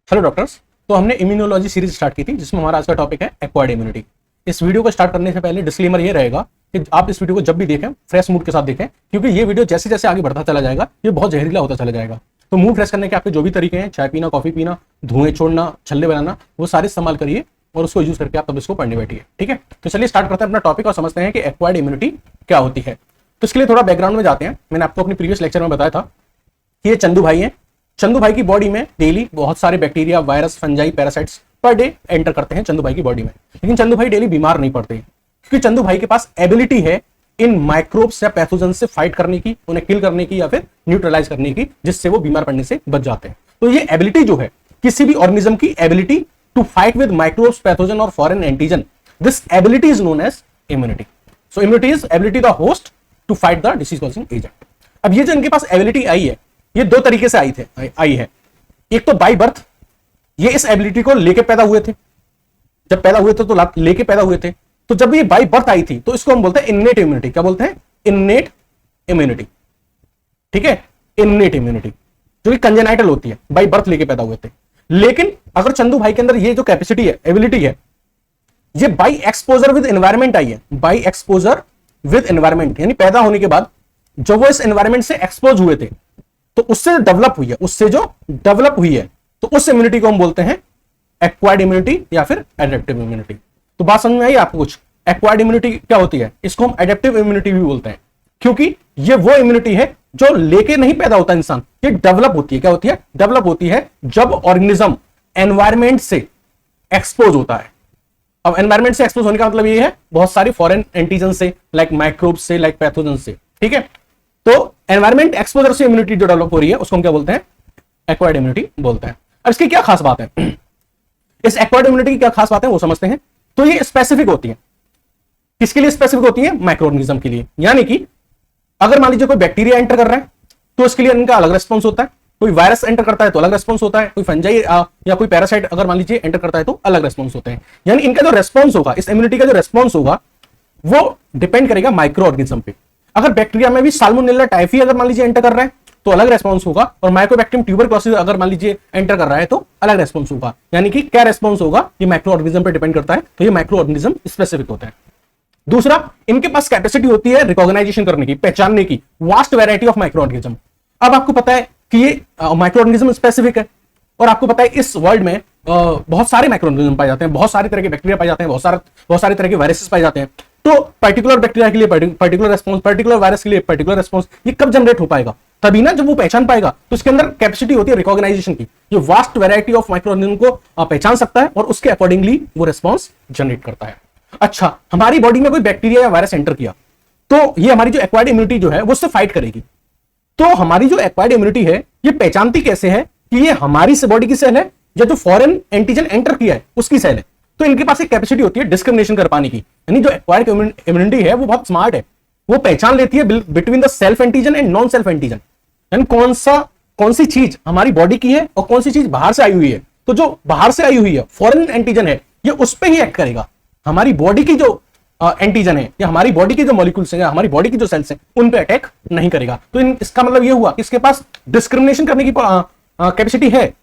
Hello doctors. तो हमने immunology series start की थी जिसमें हमारा आज का टॉपिक है एक्वायर्ड इम्यूनिटी। इस वीडियो को स्टार्ट करने से पहले डिस्क्लेमर ये रहेगा कि आप इस वीडियो को जब भी देखें फ्रेश मूड के साथ देखें, क्योंकि ये वीडियो जैसे जैसे आगे बढ़ता चला जाएगा ये बहुत जहरीला होता चला जाएगा। तो मूड फ्रेश करने के आपके जो भी तरीके हैं, चाय पीना, कॉफी पीना, धुएं छोड़ना, छल्ले बनाना, वो सारे इस्तेमाल करिए और उसको यूज करके आप तब इसको पढ़ने बैठिए। ठीक है, तो चलिए स्टार्ट करते हैं अपना टॉपिक और समझते हैं कि एक्वायर्ड इम्यूनिटी क्या होती है। तो इसके लिए थोड़ा बैकग्राउंड में जाते हैं। मैंने आपको अपनी प्रीवियस लेक्चर में बताया था कि ये चंदू भाई हैं। चंदू भाई की बॉडी में डेली बहुत सारे bacteria, virus, fungi, parasites per day enter करते हैं चंदू भाई की बॉडी में। लेकिन चंदू भाई डेली बीमार नहीं पड़ते क्योंकि चंदू भाई के पास एबिलिटी है इन माइक्रोब्स या पैथोजन से फाइट करने की, उन्हें किल करने की या फिर न्यूट्रलाइज करने की, जिससे वो बीमार पड़ने से बच जाते हैं। तो ये एबिलिटी जो है किसी भी ऑर्गेनिज्म की ability to fight with microbes, pathogen और foreign antigen, this ability is known as immunity. So immunity is ability the host to fight the disease causing agent. अब ये जो इनके पास एबिलिटी आई है ये दो तरीके से आई है। एक तो बाय बर्थ, ये इस एबिलिटी को लेके पैदा हुए थे। जब पैदा हुए थे तो लेके पैदा हुए थे। तो जब ये बाय बर्थ आई थी तो इसको हम बोलते हैं इन्नेट इम्यूनिटी। क्या बोलते हैं? Innate immunity. ठीक है, इन्नेट इम्यूनिटी जो कि कंजेनाइटल होती है, बाय बर्थ लेके पैदा हुए थे। लेकिन अगर चंदू भाई के अंदर ये जो कैपेसिटी है, एबिलिटी है, ये बाय एक्सपोजर विद एनवायरमेंट आई है। बाय एक्सपोजर विद एनवायरमेंट यानी पैदा होने के बाद जब वो इस एनवायरमेंट से एक्सपोज हुए थे तो उससे डेवलप हुई है, तो उस इम्यूनिटी को हम बोलते हैं एक्वायर्ड इम्यूनिटी या फिर एडेप्टिव इम्यूनिटी। तो बात समझ में आई आपको कुछ? एक्वायर्ड इम्यूनिटी क्या होती है? इसको हम एडेप्टिव इम्यूनिटी भी बोलते हैं क्योंकि ये वो इम्यूनिटी है जो लेके नहीं पैदा होता इंसान, ये डेवलप होती है। क्या होती है? डेवलप होती है जब ऑर्गेनिज्म एनवायरमेंट से एक्सपोज होता है। अब एनवायरमेंट से एक्सपोज होने का मतलब ये है बहुत सारी फॉरेन एंटीजन से, लाइक माइक्रोब्स से, लाइक पैथोजन से। ठीक है, तो एनवायरमेंट एक्सपोजर से इम्यूनिटी जो डेवलप हो रही है उसको हम क्या बोलते हैं? एक्वायर्ड इम्यूनिटी बोलते हैं। अब इसकी क्या खास बात है? इस एक्वायर्ड इम्यूनिटी की क्या खास बात है वो समझते हैं। तो ये स्पेसिफिक होती है। किसके लिए स्पेसिफिक होती है? माइक्रो ऑर्गेनिज्म के लिए। यानी कि अगर मान लीजिए कोई बैक्टीरिया एंटर कर रहा है तो इसके लिए इनका अलग रेस्पॉन्स होता है, कोई वायरस एंटर करता है तो अलग रेस्पॉन्स होता है, कोई फंजाई या कोई पैरासाइट अगर मान लीजिए एंटर करता है तो अलग रेस्पॉन्स होते हैं। यानी इनका जो रेस्पॉन्स होगा, इस इम्यूनिटी का जो रेस्पॉन्स होगा वो डिपेंड करेगा माइक्रो ऑर्गेनिज्म पे। अगर बैक्टीरिया में भी साल्मोनेला टाइफी अगर मान लीजिए एंटर कर रहा है तो अलग रेस्पॉन्स होगा, और माइकोबैक्टीरियम ट्यूबरक्लोसिस अगर मान लीजिए एंटर कर रहा है तो अलग रेस्पॉन्स होगा। यानी कि क्या रेस्पॉन्स होगा ये माइक्रो ऑर्गेनिज्म पे डिपेंड करता है। तो ये माइक्रो ऑर्गेनिज्म स्पेसिफिक होता है। दूसरा, इनके पास कैपेसिटी होती है रिकॉग्नाइजेशन करने की, पहचानने की, vast variety of micro organism. अब आपको पता है कि ये माइक्रो ऑर्गेनिज्म स्पेसिफिक है और आपको पता है इस वर्ल्ड में बहुत सारे माइक्रो ऑर्गेनिज्म पाए जाते हैं, बहुत सारे तरह के बैक्टीरिया पाए जाते हैं, बहुत सारे तरह के वायरसेस पाए जाते हैं। तो पर्टिकुलर बैक्टीरिया के लिए पर्टिकुलर रेस्पॉन्स, पर्टिकुलर वायरस के लिए पर्टिकुलर रेस्पॉन्स, ये कब जनरेट हो पाएगा? तभी ना जब वो पहचान पाएगा। तो इसके अंदर कैपेसिटी होती है रिकॉग्नाइजेशन की। ये vast variety of micro organism को पहचान सकता है और उसके अकॉर्डिंगली वो रेस्पॉन्स जनरेट करता है। अच्छा, हमारी बॉडी में कोई बैक्टीरिया या वायरस एंटर किया तो ये हमारी जो एक्वायर्ड इम्यूनिटी जो है वो उससे फाइट करेगी। तो हमारी जो एक्वायर्ड इम्यूनिटी है ये पहचानती कैसे है कि ये हमारी से बॉडी की सेल है या जो फॉरेन एंटीजन एंटर किया है उसकी सेल है? तो इनके पास एक कैपेसिटी होती है डिस्क्रिमिनेशन कर पाने की। यानी जो एक्वायर्ड इम्यूनिटी है वो बहुत स्मार्ट है, वो पहचान लेती है between the self antigen and non self antigen. यानी कौन सी चीज हमारी बॉडी की है और कौन सी चीज बाहर से आई हुई है। तो जो बाहर से आई हुई है, फॉरेन एंटीजन है, ये उस पर ही एक्ट करेगा। हमारी बॉडी की जो एंटीजन है या हमारी बॉडी की जो मॉलिक्यूल्स हैं या हमारी बॉडी की जो सेल्स हैं उन पे अटैक नहीं करेगा। तो इसका मतलब ये हुआ कि इसके पास डिस्क्रिमिनेशन करने की कैपेसिटी है,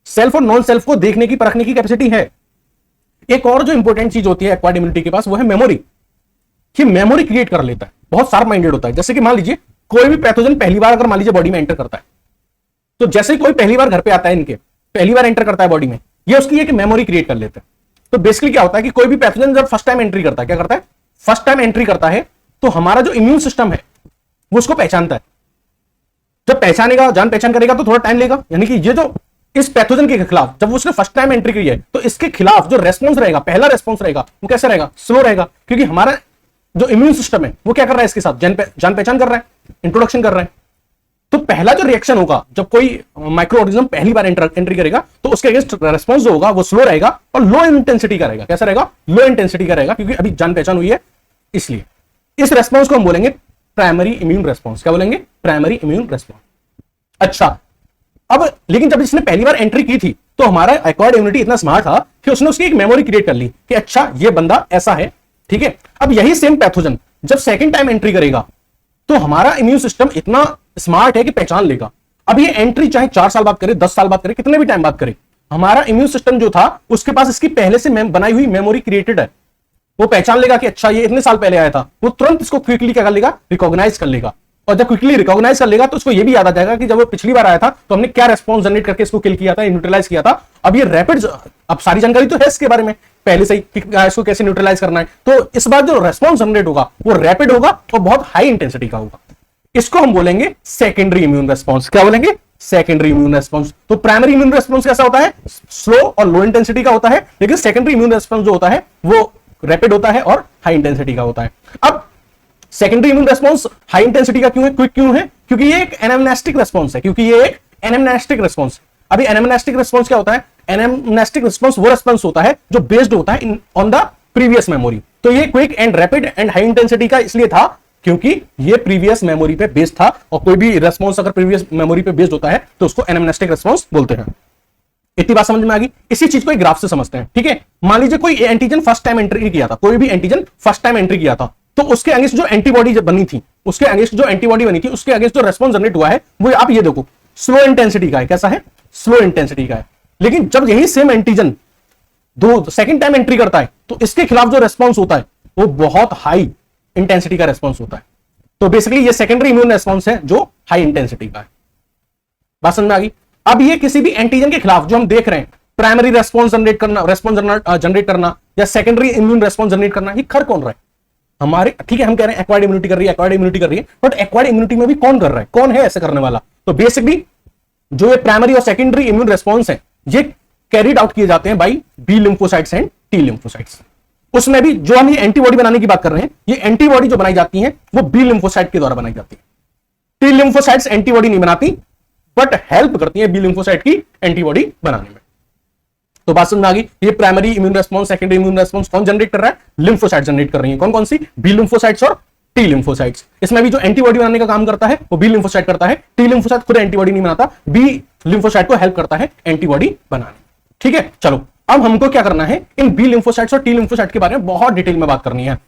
सेल्फ और नॉन सेल्फ को देखने की, परखने की कैपेसिटी है। एक और जो इंपॉर्टेंट चीज होती है एक्वायर्ड इम्यूनिटी के पास वो है मेमोरी। कि मेमोरी क्रिएट कर लेता है, बहुत शार्प माइंडेड होता है। जैसे कि मान लीजिए कोई भी पैथोजन पहली बार अगर मान लीजिए बॉडी में एंटर करता है तो जैसे कोई पहली बार घर पे आता है, इनके पहली बार एंटर करता है बॉडी में, ये उसकी एक मेमोरी क्रिएट कर लेता है। तो बेसिकली क्या होता है कि कोई भी पैथोजन जब फर्स्ट टाइम एंट्री करता है, क्या करता है? फर्स्ट टाइम एंट्री करता है तो हमारा जो इम्यून सिस्टम है वो उसको पहचानता है। जब पहचानेगा, जान पहचान करेगा तो थोड़ा टाइम लेगा। यानी कि ये जो इस पैथोजन के खिलाफ जब उसने फर्स्ट टाइम एंट्री की है तो इसके खिलाफ जो रेस्पॉन्स रहेगा, पहला रेस्पॉन्स रहेगा, वो कैसे रहेगा? स्लो रहेगा। क्योंकि हमारा जो इम्यून सिस्टम है वो क्या कर रहा है? इसके साथ जान पहचान कर रहा है, इंट्रोडक्शन कर रहा है। तो पहला जो रिएक्शन होगा जब कोई माइक्रो ऑर्गेनिज्म पहली बार एंट्री करेगा तो उसके अगेंस्ट रेस्पॉन्स जो होगा वो स्लो रहेगा और लो इंटेंसिटी का रहेगा। कैसा रहेगा? लो इंटेंसिटी का रहेगा, क्योंकि अभी जान पहचान हुई है इसलिए। इस रेस्पॉन्स को हम बोलेंगे प्राइमरी इम्यून रेस्पॉन्स। क्या बोलेंगे? Primary immune response. अच्छा, अब लेकिन जब इसने पहली बार एंट्री की थी तो हमारा एक्वायर्ड इम्यूनिटी इतना स्मार्ट था कि उसने उसकी एक मेमोरी क्रिएट कर ली कि अच्छा ये बंदा ऐसा है। ठीक है, अब यही सेम पैथोजन जब सेकंड टाइम एंट्री करेगा तो हमारा इम्यून सिस्टम इतना स्मार्ट है कि पहचान लेगा। अब ये एंट्री चाहे 4 साल बाद करे, 10 साल बाद करे, कितने भी टाइम बाद करे, हमारा इम्यून सिस्टम जो था उसके पास इसकी पहले से बनाई हुई मेमोरी क्रिएटेड है। वो पहचान लेगा कि अच्छा ये इतने साल पहले आया था, वो तुरंत इसको क्विकली क्या कर लेगा, रिकॉग्नाइज कर लेगा। और जब क्विकली रिकॉग्नाइज कर लेगा तो उसको ये भी याद आ जाएगा कि जब वो पिछली बार आया था तो हमने क्या रेस्पॉन्स जनरेट करके इसको किल किया था, न्यूट्रलाइज किया था। अब ये रैपिड, अब सारी जानकारी तो है इसके बारे में पहले से ही कि इसको कैसे न्यूट्रलाइज करना है। तो इस बार जो रेस्पॉन्स जनरेट होगा वो रैपिड होगा और बहुत हाई इंटेंसिटी का होगा। इसको हम बोलेंगे सेकेंडरी इम्यून रेस्पॉन्स। क्या बोलेंगे? Secondary immune response. तो प्राइमरी इम्यून रेस्पॉन्स कैसा होता है? स्लो और लो इंटेंसिटी का होता है, लेकिन सेकेंडरी इम्यून रेस्पॉन्स जो होता है वो रैपिड होता है और हाई इंटेंसिटी का होता है। अब secondary immune response high intensity का क्यों है, क्विक क्यों है? क्योंकि ये एक एनामनेस्टिक रेस्पॉन्स है, क्योंकि ये एक एनामनेस्टिक रेस्पॉन्स। अभी एनामनेस्टिक रेस्पॉन्स क्या होता है? एनामनेस्टिक रेस्पॉन्स वो रेस्पॉन्स होता है जो बेस्ड होता है ऑन द प्रीवियस मेमोरी। तो ये quick and rapid and high intensity का इसलिए था क्योंकि ये प्रीवियस मेमोरी पे बेस्ड था, और कोई भी रेस्पॉन्स अगर प्रीवियस मेमोरी पे बेस्ड होता है तो उसको एनामनेस्टिक रेस्पॉन्स बोलते हैं। इतनी बात समझ में आ गई? इसी चीज को एक ग्राफ से समझते हैं, ठीक है। मान लीजिए कोई एंटीजन फर्स्ट टाइम एंट्री किया था, कोई भी एंटीजन फर्स्ट टाइम एंट्री किया था, तो उसके अगेंस्ट जो एंटीबॉडी बनी थी, उसके अगेंस्ट जो एंटीबॉडी बनी थी, उसके अगेंस्ट जो रेस्पॉन्स जनरेट हुआ है वो आप ये देखो स्लो इंटेंसिटी का है। कैसा है? स्लो इंटेंसिटी का है। लेकिन जब यही सेम एंटीजन दो सेकंड टाइम एंट्री करता है तो इसके खिलाफ जो रेस्पॉन्स होता है वो बहुत हाई इंटेंसिटी का रेस्पॉन्स होता है। तो बेसिकली ये सेकेंडरी इम्यून रेस्पॉन्स है जो हाई इंटेंसिटी का है। बात समझ में आ गई? अब ये किसी भी एंटीजन के खिलाफ जो हम देख रहे हैं, प्राइमरी रेस्पॉन्स जनरेट करना, रेस्पॉन्स जनरेट करना या सेकेंडरी इम्यून रेस्पॉन्स जनरेट करना, ये कर कौन रहा है? हमारे, ठीक है, हम कह रहे हैं एक्वायर्ड इम्यूनिटी कर रही है, एक्वायर्ड इम्यूनिटी कर रही है, बट एक्वायर्ड इम्यूनिटी में भी कौन कर रहा है? कौन है ऐसे करने वाला? तो बेसिकली जो ये प्राइमरी और सेकेंडरी इम्यून रेस्पॉन्स है ये कैरिड आउट किए जाते हैं by B lymphocytes and T lymphocytes. उसमें भी जो हम ये एंटीबॉडी बनाने की बात कर रहे हैं, ये एंटीबॉडी जो बनाई जाती है वो बी लिम्फोसाइट के द्वारा बनाई जाती है। टी लिम्फोसाइट्स एंटीबॉडी नहीं बनाती, बट हेल्प करती है बी लिम्फोसाइट की एंटीबॉडी बनाने में। तो बात समझ में आ गई? ये primary immune response, secondary immune response कौन जनरेट कर रहा है? लिम्फोसाइट जनरेट कर रही है। कौन कौन सी? बी लिम्फोसाइट्स और टी लिम्फोसाइट्स। इसमें भी जो एंटीबॉडी बनाने का काम करता है वो बी लिम्फोसाइट करता है। टी लिम्फोसाइट खुद एंटीबॉडी नहीं बनाता, बी लिम्फोसाइट को हेल्प करता है एंटीबॉडी बनाने। ठीक है, चलो अब हमको क्या करना है, इन बी लिम्फोसाइट्स और टी लिम्फोसाइट के बारे में बहुत डिटेल में बात करनी है,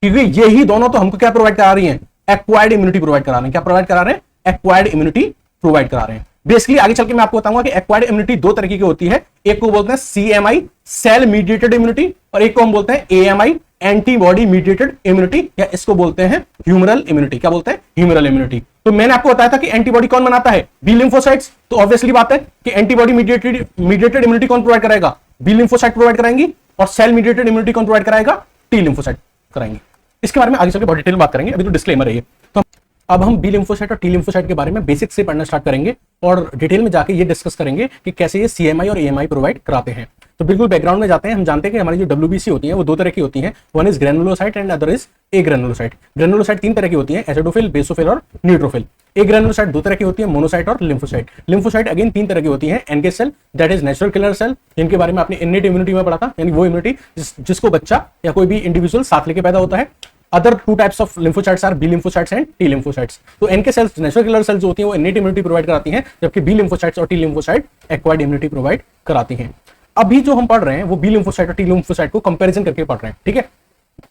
क्योंकि ये ही दोनों तो हमको क्या प्रोवाइड करा रही हैं? एक्वायर्ड इम्यूनिटी प्रोवाइड करा रहे हैं। क्या प्रोवाइड करा रहे हैं? एक्वायर्ड इम्यूनिटी प्रोवाइड करा रहे हैं। बेसिकली आगे चल के मैं आपको बताऊंगा कि एक्वायर्ड इम्यूनिटी दो तरीके की होती है। एक को बोलते हैं सीएमआई, सेल मीडिएटेड इम्यूनिटी, और एक को हम बोलते हैं एएमआई, एंटीबॉडी मीडिएटेड इम्यूनिटी, या इसको बोलते हैं ह्यूमरल इम्यूनिटी। क्या बोलते हैं? Humoral immunity. तो मैंने आपको बताया था कि एंटीबॉडी कौन बनाता है? B lymphocytes. तो ऑब्वियसली बात है कि एंटीबॉडी मीडिएटेड इम्यूनिटी कौन प्रोवाइड कराएगा? बी लिम्फोसाइट प्रोवाइड कराएंगी। और सेल मीडिएटेड इम्यूनिटी कौन प्रोवाइड कराएगा? टी लिम्फोसाइट कराएंगे। इसके बारे में आगे चल के बहुत डिटेल में बात करेंगे, अभी तो डिस्क्लेमर है ये। तो अब हम बी लिम्फोसाइट और टी लिम्फोसाइट के बारे में बेसिक से पढ़ना स्टार्ट करेंगे और डिटेल में जाके ये डिस्कस करेंगे कि कैसे ये सीएमआई और एएमआई प्रोवाइड कराते हैं। तो बिल्कुल बैकग्राउंड में जाते हैं। हम जानते हैं कि हमारी जो डब्ल्यूबीसी होती है वो दो तरह की होती है, one is granulocyte and other is a granulocyte. Granulocyte तीन तरह की होती है, एसिडोफिल, बेसोफिल और न्यूट्रोफिल। ए ग्रेनुलोसाइट दो तरह की होती है, मोनोसाइट और लिम्फोसाइट। लिम्फोसाइट अगेन तीन तरह की होती है, NK cell that is natural killer cell, जिनके बारे में आपने इननेट इम्यूनिटी में पढ़ा था, यानी वो इम्यूनिटी जिसको बच्चा या कोई भी इंडिविजुअल साथ लेके पैदा होता है। Other two types of lymphocytes are B lymphocytes and T lymphocytes. तो NK cells natural killer cells जो होती हैं वो इननेट इम्यूनिटी प्रोवाइड कराती हैं, जबकि बी लिम्फोसाइट्स और T lymphocyte acquired immunity provide कराती हैं। अभी जो हम पढ़ रहे हैं वो बी लिम्फोसाइट और टी लिम्फोसाइट को कंपैरिजन करके पढ़ रहे हैं, ठीक है।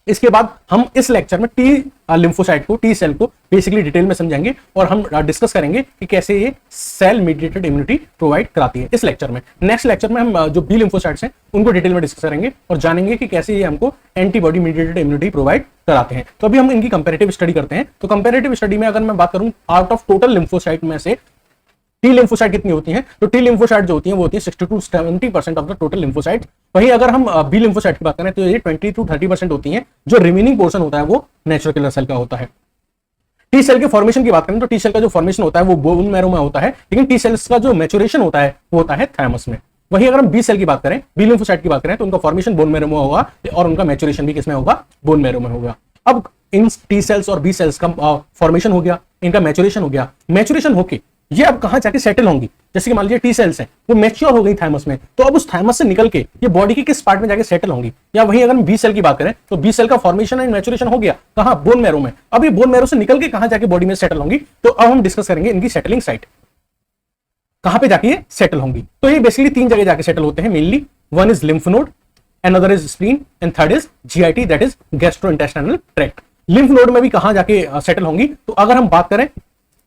इसके बाद हम इस लेक्चर में टी लिम्फोसाइट को, टी सेल को बेसिकली डिटेल में समझेंगे और हम डिस्कस करेंगे कि कैसे ये सेल मीडिएटेड इम्यूनिटी प्रोवाइड कराती है इस लेक्चर में। नेक्स्ट लेक्चर में हम जो बी लिम्फोसाइट्स हैं उनको डिटेल में डिस्कस करेंगे और जानेंगे कि कैसे ये हमको एंटीबॉडी मीडिएटेड इम्यूनिटी प्रोवाइड कराते हैं। तो अभी हम इनकी कंपैरेटिव स्टडी करते हैं। तो कंपैरेटिव स्टडी में अगर मैं बात करूं आउट ऑफ टोटल लिम्फोसाइट में से टी लिम्फोसाइट कितनी होती हैं, तो टी लिम्फोसाइट जो होती हैं वो होती है 60 to 70% of the total lymphocyte. वहीं अगर हम बी लिम्फोसाइट की बात करें तो ये 20 to 30% होती हैं। जो रिमेनिंग पोर्शन होता है वो नेचुरल किलर सेल का होता है। टी सेल के फॉर्मेशन की बात करें तो टी सेल का जो फॉर्मेशन होता है वो बोन मैरो में होता है, लेकिन टी सेल्स का जो मैच्योरेशन होता है वो होता है थायमस में। वहीं अगर हम बी सेल की बात करें, बी लिम्फोसाइट की बात करें तो उनका फॉर्मेशन बोन मैरो में होगा और उनका मैच्योरेशन भी किसमें होगा? बोन मैरो में होगा। अब इन टी सेल्स और बी सेल्स का फॉर्मेशन हो गया, इनका मैच्योरेशन हो गया। मैच्योरेशन होके ये अब कहां जाके सेटल होंगी? जैसे कि मान लीजिए टी सेल्स हैं वो मैच्योर हो गई थाइमस में, तो अब उस थाइमस से निकल के ये बॉडी के किस पार्ट में जाके सेटल होंगी? या वहीं अगर हम बी सेल की बात करें तो बी सेल का फॉर्मेशन एंड मैच्योरेशन हो गया कहां? बोन मैरो में। अब ये बोन मैरो से निकल के कहां जाके बॉडी में सेटल होंगी? तो अब हम डिस्कस करेंगे इनकी सेटलिंग साइट, कहां पे जाके ये सेटल होंगी। तो ये बेसिकली तीन जगह जाके सेटल होते हैं mainly. One is lymph node, another is spleen and third is GIT that is gastrointestinal tract. Lymph node में भी कहां जाके सेटल होंगी? तो अगर हम बात करें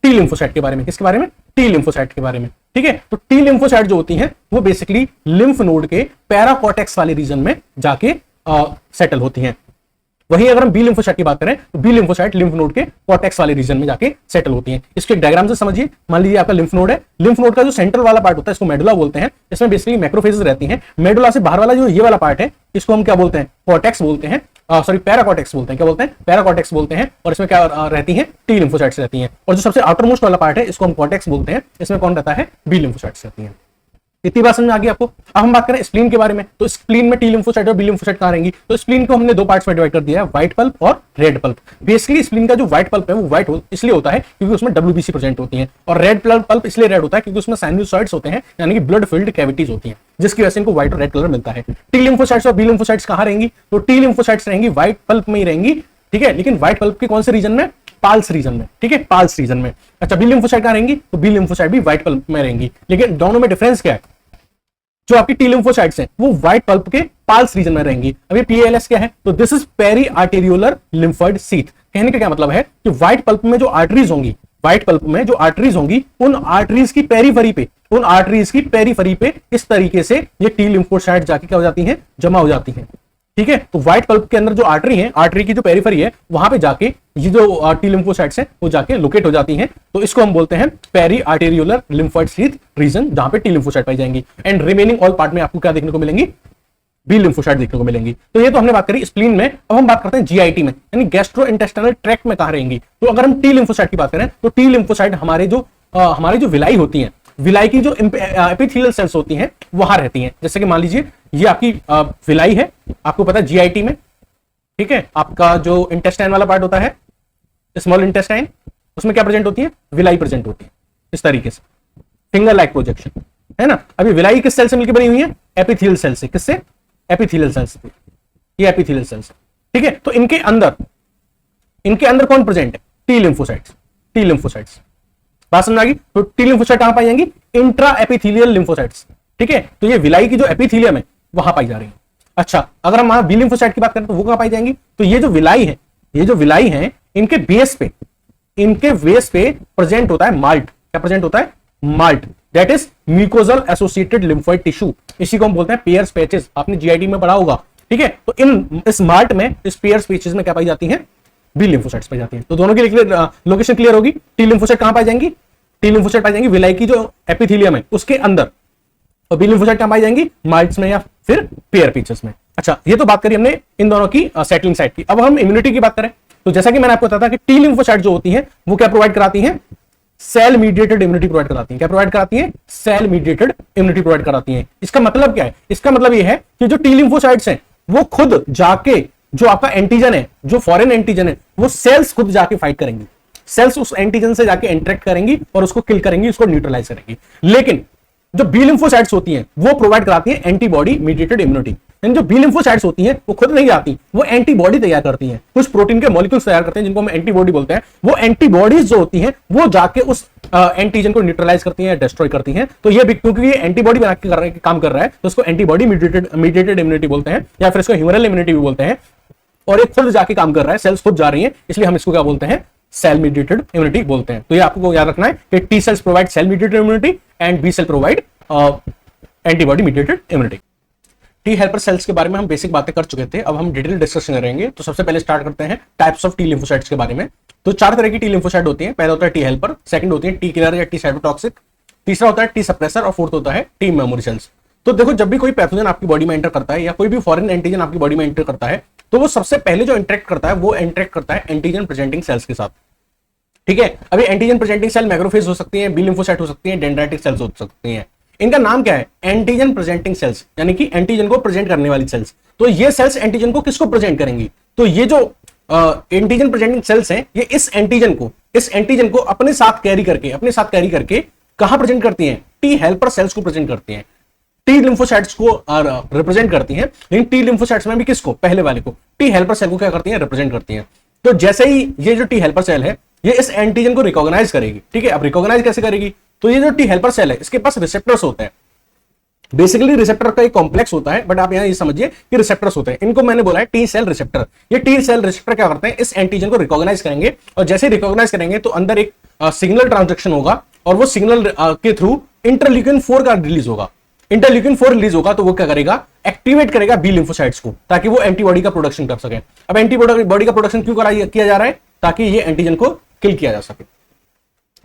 टी लिम्फोसाइट के बारे में। किसके बारे में? टी लिम्फोसाइट के बारे में। ठीक है, तो टी लिम्फोसाइट जो होती हैं वो बेसिकली लिम्फ नोड के पैराकॉर्टेक्स वाले रीजन में जाके सेटल होती हैं। वहीं अगर हम बी लिम्फोसाइट की बात करें तो बी लिम्फोसाइट लिम्फ नोड के कॉर्टेक्स वाले रीजन में जाके सेटल होती हैं। इसके एक डायग्राम से समझिए। मान लीजिए आपका लिम्फ नोड है, लिम्फ नोड का जो सेंट्रल वाला पार्ट होता है इसको मेडुला बोलते हैं। इसमें बेसिकली मैक्रोफेजेस रहती हैं। मेडुला से बाहर वाला जो ये वाला पार्ट है इसको हम क्या बोलते हैं? कॉर्टेक्स बोलते हैं, सॉरी पैराकॉर्टेक्स बोलते हैं। क्या बोलते हैं? पैराकॉर्टेक्स बोलते हैं। और इसमें क्या रहती हैं? टी लिम्फोसाइट्स रहती हैं। और जो सबसे आउटर मोस्ट वाला पार्ट है इसको हम कॉर्टेक्स बोलते हैं। इसमें कौन रहता है? बी लिम्फोसाइट्स रहती हैं। इतनी बात समझ में आ गई आपको? अब हम बात करें स्प्लीन के बारे में। तो स्प्लीन में टी लिम्फोसाइट और बी लिम्फोसाइट कहां रहेंगी? तो स्प्लीन को हमने दो पार्ट्स में डिवाइड कर दिया है, व्हाइट पल्प और रेड पल्प। बेसिकली स्प्लीन का जो व्हाइट पल्प है वो व्हाइट इसलिए होता है क्योंकि उसमें WBC प्रेजेंट होती है, और रेड पल्प इसलिए रेड होता है क्योंकि उसमें साइनुसॉइड्स होते हैं, यानी कि ब्लड फिल्ड कैविटीज होती हैं, जिसकी वजह से इनको व्हाइट और रेड कलर मिलता है। टी लिम्फोसाइट्स और बी लिम्फोसाइट्स कहां रहेंगी? तो टी लिम्फोसाइट्स रहेंगी व्हाइट पल्प में ही रहेंगी। ठीक है, लेकिन व्हाइट पल्प के कौन से रीजन में? पाल्स रीजन में। ठीक है, पाल्स रीजन में। अच्छा, बी लिम्फोसाइट कहां रहेंगी? तो बी लिम्फोसाइट भी व्हाइट पल्प में रहेंगी। लेकिन दोनों में डिफरेंस क्या है? जो आपकी टी लिम्फोसाइट्स हैं वो व्हाइट पल्प के पाल्स रीजन में रहेंगी। अभी PALS क्या है? तो this is periarteriolar lymphoid sheath. कहने का क्या मतलब है कि व्हाइट पल्प में जो आर्टरीज होंगी, व्हाइट पल्प में जो आर्टरीज होंगी, उन आर्टरीज की पेरीफेरी पे इस तरीके से ये टी लिम्फोसाइट जाके क्या हो जाती हैं? जमा हो जाती हैं। ठीक है, तो व्हाइट पल्प के अंदर जो आर्टरी है, आर्टरी की जो पेरीफेरी है वहां पे जाके ये जो टी लिम्फोसाइट्स हैं वो जाके लोकेट हो जाती हैं। तो इसको हम बोलते हैं पेरी आर्टेरियोलर लिम्फोइड सीथ रीजन, जहां पे टी लिम्फोसाइट पाई जाएंगी। एंड रिमेनिंग ऑल पार्ट में आपको क्या देखने को मिलेंगी? बी लिम्फोसाइट देखने को मिलेंगी। तो ये तो हमने बात करी स्प्लीन में। अब हम बात करते हैं GIT में, यानी गैस्ट्रो इंटेस्टाइनल ट्रैक्ट में कहां रहेंगी? तो अगर हम टी लिम्फोसाइट की बात करें तो टी लिम्फोसाइट हमारे जो विलाई होती हैं, विलाई की जो एपिथेलियल सेल्स होती हैं वहां रहती हैं। जैसे कि मान लीजिए ये आपकी विलाई है, आपको पता है GIT में। ठीक है, आपका जो इंटेस्टाइन वाला पार्ट होता है, स्मॉल इंटेस्टाइन, उसमें क्या प्रेजेंट होती है? विलाई प्रेजेंट होती है इस तरीके से, फिंगर लाइक प्रोजेक्शन, है ना। अभी विलाई किस सेल से मिलकर बनी हुई है? एपिथेलियल सेल से। किससे? एपिथेलियल सेल से। ये एपिथेलियल सेल्स। ठीक है, तो इनके अंदर कौन प्रेजेंट है? T lymphocytes. टी लिम्फोसाइट्स, बात समझ आ गई? तो टी लिम्फोसाइट कहां पाई जाएंगी? Intra epithelial lymphocytes. ठीक है, तो ये विलाई की जो एपिथेलियम है वहां पाई जा रही है। अच्छा, अगर हम बी लिम्फोसाइट की बात करें तो वो कहां पाई जाएंगी? तो ये जो विलाई है इनके बेस पे प्रेजेंट होता है माल्ट। क्या प्रेजेंट होता है? Malt, that is mucosal associated lymphoid tissue. इसी को हम बोलते हैं पेयर्स पैचेस। आपने GIT में पढ़ा होगा। ठीक है, तो इस माल्ट में, इस पेयर्स पैचेस में क्या पाई जाती है? बी लिम्फोसाइट्स पाई जाती हैं। तो दोनों की लोकेशन क्लियर होगी। टी लिम्फोसाइट कहां पाई जाएंगी? टी लिम्फोसाइट पाई जाएंगी विलाई की जो एपिथेलियम है उसके अंदर, और बी लिम्फोसाइट कहां पाई जाएंगी? माल्ट्स में या फिर पेयर पैचेस में। अच्छा, ये तो बात करी हमने इन दोनों की सेटलिंग साइट की। अब हम इम्यूनिटी की बात करें तो जैसा कि मैंने आपको बताया था कि टी लिम्फोसाइट जो होती है वो क्या प्रोवाइड कराती हैं? सेल मीडिएटेड इम्यूनिटी प्रोवाइड कराती हैं। क्या प्रोवाइड कराती हैं? सेल मीडिएटेड इम्यूनिटी प्रोवाइड कराती हैं। इसका मतलब क्या है? इसका मतलब ये है कि जो टी लिम्फोसाइट्स हैं वो खुद जाके, जो आपका एंटीजन है, जो फॉरेन एंटीजन है, वो सेल्स खुद जाके फाइट करेंगी। सेल्स उस एंटीजन से जाके इंटरेक्ट करेंगी और उसको किल करेंगी, उसको न्यूट्रलाइज करेंगी। लेकिन जो बी लिम्फोसाइट्स होती हैं वो प्रोवाइड कराती हैं एंटीबॉडी मीडिएटेड इम्यूनिटी। जो बी लिम्फोसाइट्स होती हैं वो खुद नहीं आती, वो एंटीबॉडी तैयार करती हैं, कुछ प्रोटीन के मॉलिक्यूल्स तैयार करते हैं जिनको हम एंटीबॉडी बोलते हैं। वो एंटीबॉडीज जो होती हैं वो जाके उस एंटीजन को न्यूट्रलाइज करती हैं, डिस्ट्रॉय करती हैं। तो ये क्योंकि ये एंटीबॉडी बना के काम कर रहा है तो उसको एंटीबॉडी मीडिएटेड इम्यूनिटी बोलते हैं, या फिर इसको ह्यूमरल इम्यूनिटी भी बोलते हैं। और ये खुद जाके काम कर रहा है, सेल्स खुद जा रही है, इसलिए हम इसको क्या बोलते हैं? सेल मीडिएटेड इम्यूनिटी बोलते हैं। तो ये आपको याद रखना है कि T cells provide cell mediated immunity and B cell provide antibody mediated immunity. T helper cells के बारे में हम बेसिक बातें कर चुके थे, अब हम डिटेल डिस्कशन करेंगे। तो सबसे पहले स्टार्ट करते हैं टाइप्स ऑफ टी लिम्फोसाइट्स के बारे में। तो 4 तरह की टी लिम्फोसाइट होती हैं। पहला होता है टी हेल्पर, सेकंड होती है टी किलर या टी साइटोटॉक्सिक, तीसरा होता है टी सप्रेसर, और फोर्थ होता है टी मेमोरी सेल्स। तो देखो, जब भी कोई पैथोजन आपकी बॉडी में एंटर करता है या कोई भी फॉरेन एंटीजन आपकी बॉडी में एंटर करता है तो वो सबसे पहले जो इंटरेक्ट करता है वो इंटरेक्ट करता है एंटीजन प्रेजेंटिंग सेल्स के साथ। ठीक है, अभी एंटीजन प्रेजेंटिंग सेल मैक्रोफेज हो सकती है, बी लिम्फोसाइट हो सकती है, डेंड्राइटिक सेल्स हो सकती हैं। इनका नाम क्या है? एंटीजन प्रेजेंटिंग सेल्स, यानी कि एंटीजन को प्रेजेंट करने वाली सेल्स। तो ये सेल्स एंटीजन को किसको प्रेजेंट करेंगी? तो ये जो एंटीजन प्रेजेंटिंग सेल्स हैं ये इस एंटीजन को अपने साथ कैरी करके कहां प्रेजेंट करती हैं? टी हेल्पर सेल्स को प्रेजेंट करती हैं। टी लिम्फोसाइट्स को रिप्रेजेंट करती हैं, लेकिन टी लिम्फोसाइट्स में भी किसको? पहले वाले को, टी हेल्पर सेल को क्या करती हैं? रिप्रेजेंट करती हैं। तो जैसे ही ये जो टी हेल्पर सेल है ये इस एंटीजन को रिकॉग्नाइज करेगी। ठीक है, अब रिकॉग्नाइज कैसे करेगी? तो ये जो टी हेल्पर सेल है इसके पास रिसेप्टर्स होते हैं। बेसिकली रिसेप्टर का एक कॉम्प्लेक्स होता है, बट आप यहां ये समझिए कि रिसेप्टर्स होते हैं। इनको मैंने बोला है टी सेल रिसेप्टर। ये टी सेल रिसेप्टर क्या करते हैं? इस एंटीजन को रिकॉग्नाइज करेंगे, और जैसे रिकॉग्नाइज करेंगे तो अंदर एक सिग्नल ट्रांसडक्शन होगा और वो सिग्नल के थ्रू इंटरल्यूकिन 4 का रिलीज होगा। इंटरल्यूकिन 4 रिलीज होगा तो वो क्या करेगा, एक्टिवेट करेगा बी लिम्फोसाइट्स को, ताकि वो एंटीबॉडी का प्रोडक्शन कर सके। अब एंटीबॉडी का प्रोडक्शन क्यों किया जा रहा है, ताकि ये एंटीजन को किल किया जा सके।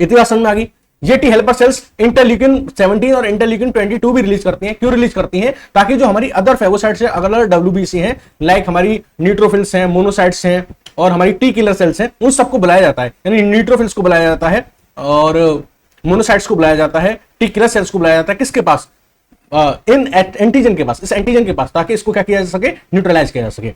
इतनी बात समझ में आ गई। ये टी हेल्पर सेल्स इंटरल्यूकिन 17 और इंटरल्यूकिन 22 भी रिलीज करती हैं। क्यों रिलीज करती हैं, ताकि जो हमारी अदर फेगोसाइट्स है, अगर WBC हैं, लाइक हमारी न्यूट्रोफिल्स हैं, मोनोसाइट्स हैं और हमारी टी किलर सेल्स हैं, उन सबको बुलाया जाता है। यानी न्यूट्रोफिल्स को बुलाया जाता है और मोनोसाइट्स को बुलाया जाता है, टी किलर सेल्स को बुलाया जाता है, किसके पास, इन एंटीजन के पास, इस एंटीजन के पास, ताकि इसको क्या किया जा सके, न्यूट्रलाइज किया जा सके।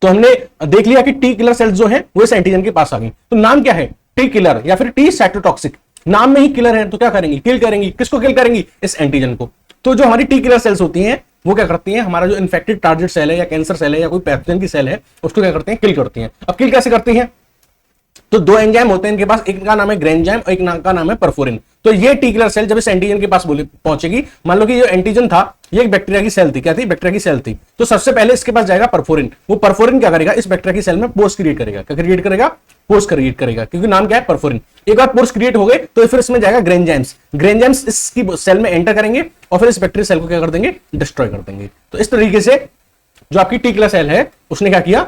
तो हमने देख लिया कि टी किलर सेल्स जो है वो इस एंटीजन के पास आ गई। तो नाम क्या है, टी किलर या फिर टी साइटोटॉक्सिक। नाम में ही किलर है तो क्या करेंगी, किल करेंगी। किसको किल करेंगी, इस एंटीजन को। तो जो हमारी टी किलर सेल्स होती हैं वो क्या करती हैं, हमारा जो इन्फेक्टेड टारगेट सेल है या कैंसर सेल है या कोई पैथोजन की सेल है, उसको क्या करते हैं, किल करती हैं। अब किल कैसे करती हैं, तो 2 एंजाइम होते हैं इनके पास, एक का नाम है ग्रेंजाइम और एक का नाम है परफोरिन। तो ये टी किलर सेल जब इस एंटीजन के पास पहुंचेगी, मान लो कि जो एंटीजन था ये एक बैक्टीरिया की सेल थी, क्या थी, बैक्टीरिया की सेल थी, तो सबसे पहले इसके पास जाएगा परफोरिन। वो परफोरिन क्या करेगा, इस बैक्टीरिया की सेल में पोर्स क्रिएट करेगा। क्या क्रिएट करेगा, पोर्स क्रिएट करेगा, क्योंकि नाम क्या है, परफोरिन। एक बार पोर्स क्रिएट हो गए तो फिर इसमें जाएगा ग्रेंजाइम्स। ग्रेंजाइम्स इसकी सेल में एंटर करेंगे और फिर इस बैक्टीरिया सेल को क्या कर देंगे, डिस्ट्रॉय कर देंगे। तो इस तरीके से जो आपकी टी किलर सेल है उसने क्या किया,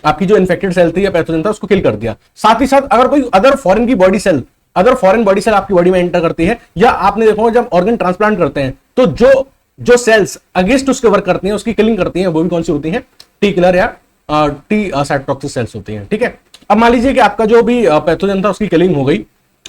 आपकी जो इन्फेक्टेड सेल थी या पैथोजन था उसको किल कर दिया। साथ ही साथ अगर कोई अदर फॉरेन की body cell, other foreign body cell आपकी बॉडी में एंटर करती है, या आपने देखो जब ऑर्गन ट्रांसप्लांट करते हैं तो जो सेल्स अगेंस्ट उसके वर्क करती हैं, उसकी किलिंग करती हैं, वो भी कौन सी होती हैं, टी किलर या टी साइटोटॉक्सिक सेल्स होती हैं। ठीक है, अब मान लीजिए कि आपका जो भी पैथोजन था उसकी किलिंग हो गई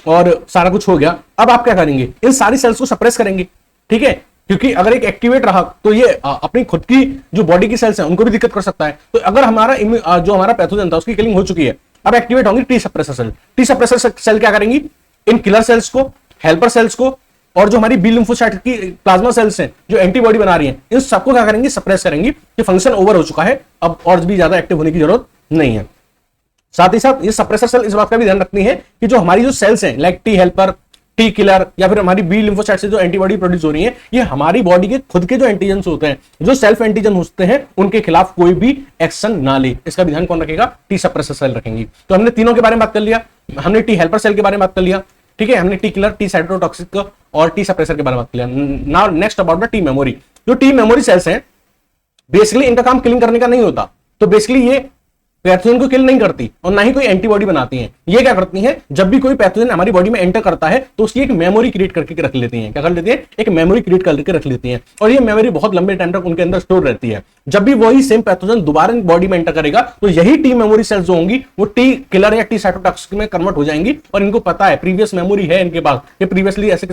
और सारा कुछ हो गया। अब आप क्या करेंगे, इन सारी सेल्स को सप्रेस करेंगे। ठीक है, क्योंकि अगर एक एक्टिवेट रहा तो ये अपनी खुद की जो बॉडी की सेल्स हैं उनको भी दिक्कत कर सकता है। तो अगर हमारा जो हमारा पैथोजन था उसकी किलिंग हो चुकी है, अब एक्टिवेट होंगी T suppressor cell. T suppressor cell क्या करेंगी, इन किलर सेल्स को, हेल्पर सेल्स को और जो हमारी बी लिम्फोसाइट की प्लाज्मा सेल्स हैं जो एंटीबॉडी बना रही हैं, इन सबको क्या करेंगी, सप्रेस करेंगी। ये फंक्शन ओवर हो चुका है, अब और भी ज्यादा एक्टिव होने की जरूरत नहीं है। साथ ही साथ ये सप्रेसर सेल इस बात का भी ध्यान रखती है कि जो हमारी जो सेल्स हैं, like T helper, T killer या फिर हमारी बी लिम्फोसाइट से जो एंटीबॉडी प्रोड्यूस हो रही है, ये हमारी बॉडी के खुद के जो एंटीजन होते हैं, जो सेल्फ एंटीजन होते हैं, उनके खिलाफ कोई भी एक्शन ना ले। इसका भी ध्यान कौन रखेगा, टी सप्रेसर सेल रखेंगी। तो हमने तीनों के बारे में बात कर लिया, हमने टी हेल्पर सेल के बारे में बात कर लिया। ठीक है, हमने टी किलर, टी साइटोटॉक्सिक और टी सप्रेसर के बारे में बात कर लिया। Now next about the T memory. जो टी मेमोरी सेल्स हैं बेसिकली इनका काम किलिंग करने का नहीं होता, तो बेसिकली ये पैथोजन को किल नहीं करती और ना ही कोई एंटीबॉडी बनाती हैं। ये क्या करती हैं, जब भी कोई पैथोजन हमारी बॉडी में एंटर करता है तो उसकी एक मेमोरी क्रिएट करके रख लेती हैं। क्या कर लेती हैं, एक मेमोरी क्रिएट करके रख लेती हैं और ये मेमोरी बहुत लंबे टाइम तक उनके अंदर स्टोर रहती है। जब भी वही सेम पैथोजन दोबारा बॉडी में एंटर करेगा तो यही टी मेमोरी सेल्स जो होंगी वो टी किलर या टी साइटोटॉक्सिक में कन्वर्ट हो जाएंगी और इनको पता है, प्रीवियस मेमोरी है इनके पास, ये प्रीवियसली ऐसे